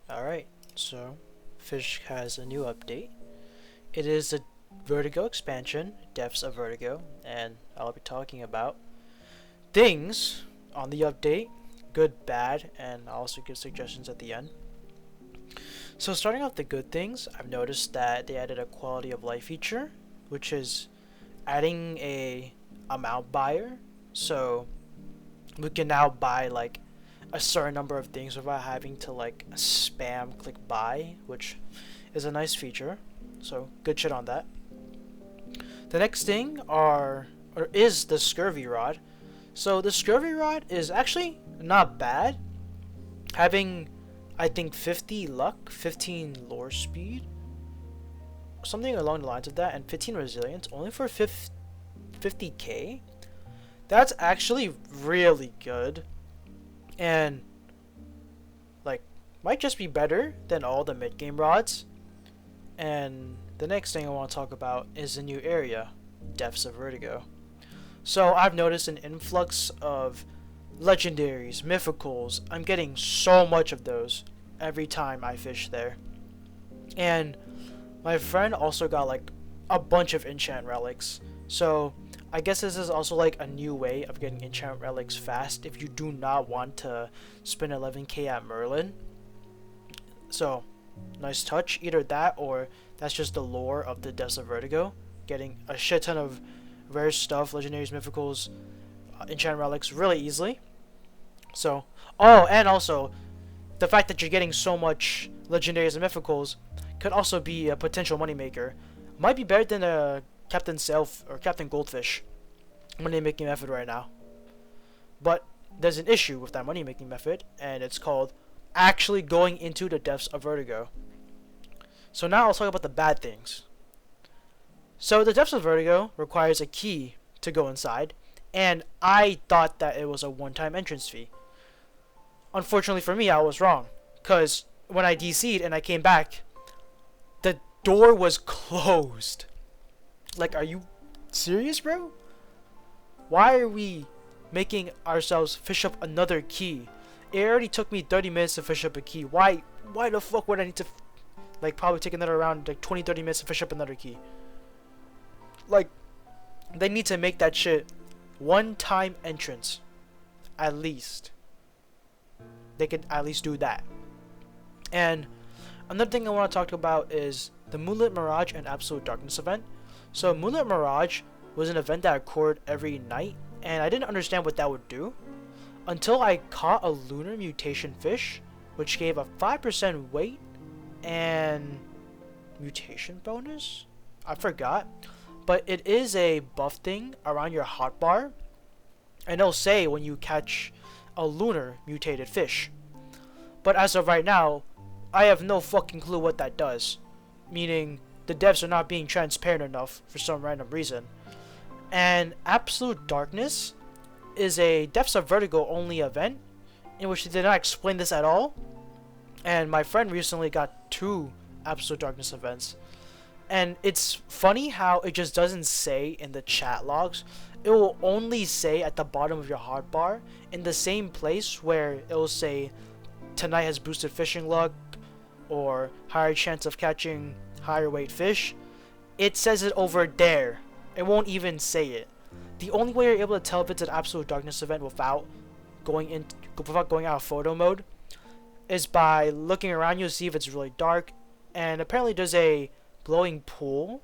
Alright, so Fisch has a new update. It is a Vertigo expansion, Depths of Vertigo, and I'll be talking about things on the update, good, bad, and I'll also give suggestions at the end. So starting off the good things, I've noticed that they added a quality of life feature, which is adding a amount buyer. So we can now buy like a certain number of things without having to like spam click buy, which is a nice feature. So good shit on that. The next thing is the scurvy rod. So the scurvy rod is actually not bad. Having I think 50 luck, 15 lore speed, something along the lines of that, and 15 resilience only for 50k. That's actually really good, and like might just be better than all the mid game rods. And the next thing I want to talk about is the new area, Depths of Vertigo. So I've noticed an influx of legendaries, mythicals. I'm getting so much of those every time I fish there. And my friend also got like a bunch of enchant relics. So I guess this is also like a new way of getting enchant relics fast if you do not want to spend 11k at Merlin. So nice touch, either that or that's just the lore of the Depths of Vertigo, getting a shit ton of rare stuff, legendaries, mythicals, enchant relics really easily. So, oh, and also the fact that you're getting so much legendaries and mythicals could also be a potential moneymaker. Might be better than a Captain Self or Captain Goldfish money making method right now. But there's an issue with that money making method, and it's called actually going into the Depths of Vertigo. So now I'll talk about the bad things. So the Depths of Vertigo requires a key to go inside, and I thought that it was a one-time entrance fee. Unfortunately for me, I was wrong, because when I DC'd and I came back, the door was closed. Like, are you serious, bro? Why are we making ourselves fish up another key? It already took me 30 minutes to fish up a key. Why the fuck would I need to like probably take another round, like 20-30 minutes to fish up another key? Like, they need to make that shit one-time entrance. At least they could at least do that. And another thing I want to talk about is the Moonlit Mirage and Absolute Darkness event. So Moonlit Mirage was an event that occurred every night, and I didn't understand what that would do until I caught a lunar mutation fish, which gave a 5% weight and mutation bonus. I forgot, but it is a buff thing around your hotbar, and it'll say when you catch a lunar mutated fish. But as of right now, I have no fucking clue what that does, meaning the devs are not being transparent enough for some random reason. And Absolute Darkness is a Depths of Vertigo only event in which they did not explain this at all. And my friend recently got 2 Absolute Darkness events, and it's funny how it just doesn't say in the chat logs. It will only say at the bottom of your hotbar in the same place where it will say tonight has boosted fishing luck or higher chance of catching higher weight fish. It says it over there. It won't even say it. The only way you're able to tell if it's an Absolute Darkness event without going out of photo mode is by looking around you to see if it's really dark. And apparently there's a glowing pool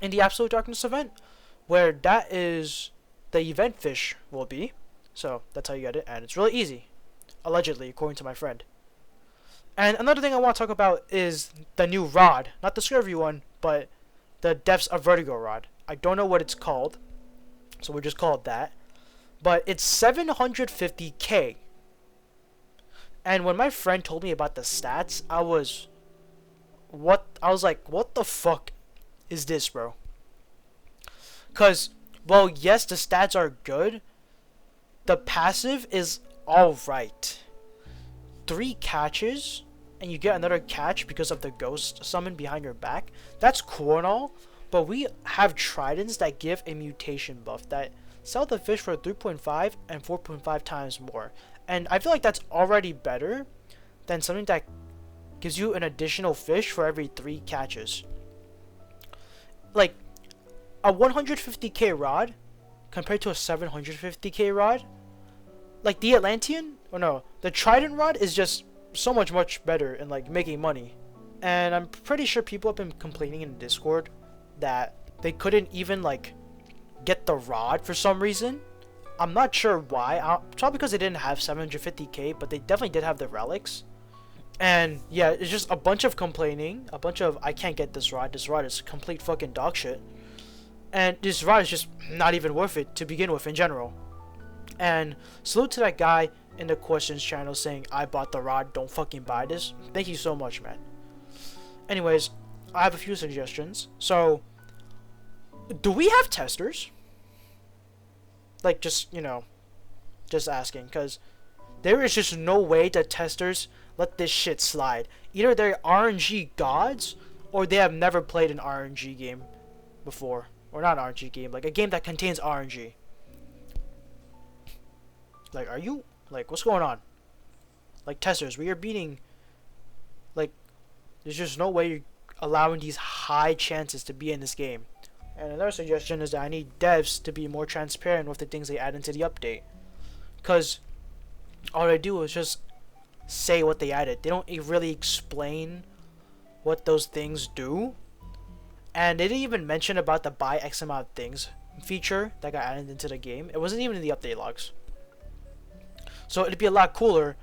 in the Absolute Darkness event where that is the event fish will be. So that's how you get it, and it's really easy, allegedly, according to my friend. And another thing I want to talk about is the new rod, not the scurvy one, but the Depths of Vertigo rod. I don't know what it's called, so we'll just call it that. But it's 750k. And when my friend told me about the stats, I was like, what the fuck is this, bro? Cause, well, yes, the stats are good. The passive is alright. 3 catches, and you get another catch because of the ghost summon behind your back. That's cool and all, but we have tridents that give a mutation buff that sell the fish for 3.5 and 4.5 times more. And I feel like that's already better than something that gives you an additional fish for every 3 catches. Like, a 150k rod compared to a 750k rod, like the Atlantean, or no, the Trident rod is just so much better in like making money. And I'm pretty sure people have been complaining in Discord that they couldn't even like get the rod for some reason. I'm not sure why. Probably because they didn't have 750k, but they definitely did have the relics. And yeah, it's just a bunch of complaining, a bunch of I can't get this rod. This rod is complete fucking dog shit. And this rod is just not even worth it to begin with in general. And salute to that guy in the questions channel saying I bought the rod, don't fucking buy this. Thank you so much, man. Anyways, I have a few suggestions. So, do we have testers? Like, just, you know, just asking, because there is just no way that testers let this shit slide. Either they're RNG gods, or they have never played an RNG game before. Or not an RNG game, like a game that contains RNG. Like, are you, like, what's going on? Like, testers, we are beating, like, there's just no way you're allowing these high chances to be in this game. And another suggestion is that I need devs to be more transparent with the things they add into the update. Because all they do is just say what they added. They don't really explain what those things do. And they didn't even mention about the buy X amount of things feature that got added into the game. It wasn't even in the update logs. So it'd be a lot cooler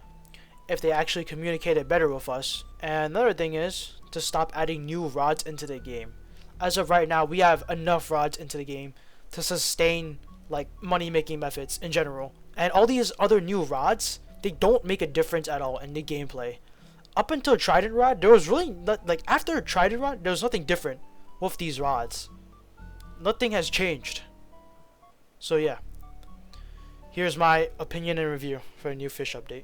if they actually communicated better with us. And another thing is to stop adding new rods into the game. As of right now, we have enough rods into the game to sustain like money making methods in general. And all these other new rods, they don't make a difference at all in the gameplay. Up until Trident Rod, there was really not, like after Trident Rod, there was nothing different with these rods. Nothing has changed. So yeah, here's my opinion and review for a new Fisch update.